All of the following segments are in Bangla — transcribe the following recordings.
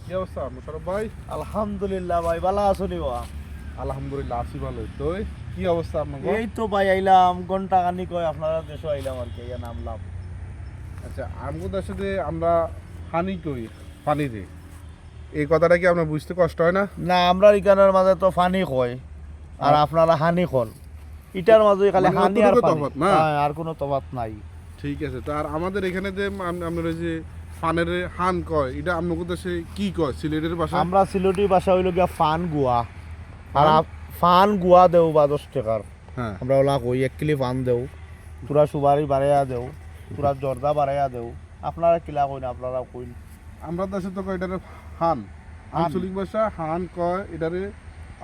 কি অবস্থা মোশাররফ ভাই? আলহামদুলিল্লাহ ভাই, ভালো আছো নি বা? আলহামদুলিল্লাহ আছি ভালো। তো কি অবস্থা আপনার? এই তো ভাই আইলাম, ঘন্টা খানি কয় আপনারা দেশে আইলাম আর কি, ইয়া নামলাম। আচ্ছা, আমগো দেশে যে আমরা হানি কই পানি রে, এই কথাটা কি আপনার বুঝতে কষ্ট হয় না? না, আমরা এখানের মাঝে তো ফানি কয় আর আপনারা হানি কন। ইটার মাঝে খালি মানে হানি আর অতটুকু পানি, তফাৎ না? হ্যাঁ, আর কোনো তফাৎ নাই। ঠিক আছে। তো আর আমাদের এখানে যে আমরা যে ফানের হান কয়, এটা আপনার দেশে কি কয় সিলেটের ভাষা? আমরা সিলেটি ভাষা হইল গিয়া ফান গুয়া, আর ফান? ফান গুয়া দেও বা 10 টাকার। হ্যাঁ। আমরা ওলা কই 1 কিলো ফান দেও, তোরা সুবারি বাড়াইয়া দেও, তোরা জর্দা বাড়াইয়া দেও। আপনারা কিলা কইন, আপনারা কইন। আমরা দেশে তো কয় এটারে হান, আঞ্চলিক ভাষা হান কয় এটারে।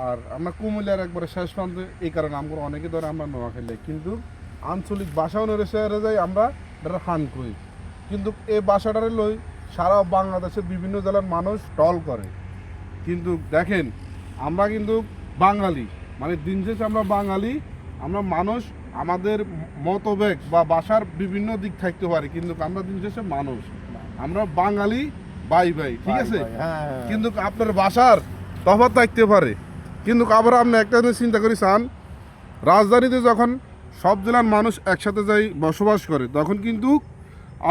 আর আমরা কুমিল্লার একবারে শেষ প্রান্তে, এই কারণে আমরা অনেকে ধরে আমরা নোয়াখালী, কিন্তু আঞ্চলিক ভাষা অনুসারে যাই আমরা এটা হান কই। কিন্তু এই ভাষাটারে লই সারা বাংলাদেশের বিভিন্ন জেলার মানুষ টল করে। কিন্তু দেখেন, আমরা কিন্তু বাঙালি, মানে দিন শেষে আমরা বাঙালি। আমরা মানুষ, আমাদের মতভেদ বা ভাষার বিভিন্ন দিক থাকতে পারে, কিন্তু আমরা দিন শেষে মানুষ, আমরা বাঙালি ভাই ভাই, ঠিক আছে? হ্যাঁ, কিন্তু আপনার ভাষার তফাৎ থাকতে পারে। কিন্তু আবার আপনি একটা জিনিস চিন্তা করি চান, রাজধানীতে যখন সব জেলার মানুষ একসাথে যাই বসবাস করে, তখন কিন্তু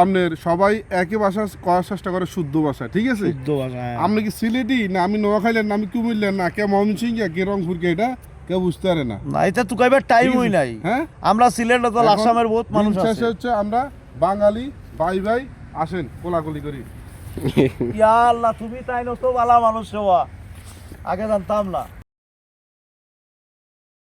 আপনার সবাই একই ভাষা করার চেষ্টা করে, শুদ্ধ ভাষা, ঠিক আছে? শুদ্ধ ভাষা। আপনি কি সিলেটি না আমি নোয়াখালীর না আমি কুমিল্লার না কে ময়মনসিংহ কে রংপুর কে, এটা কেউ বুঝতে পারে না। না, এটা তো কইবার টাইম হই নাই। হ্যাঁ, আমরা সিলেটে তো এখন আসামের বহুত মানুষ দিন শেষে আছে। হচ্ছে আমরা বাঙালি ভাই ভাই, আসেন কোলাকুলি করি। ইয়া আল্লাহ, তুমি তাই নতো ভালো মানুষ হওয়া, আগে জানতাম না।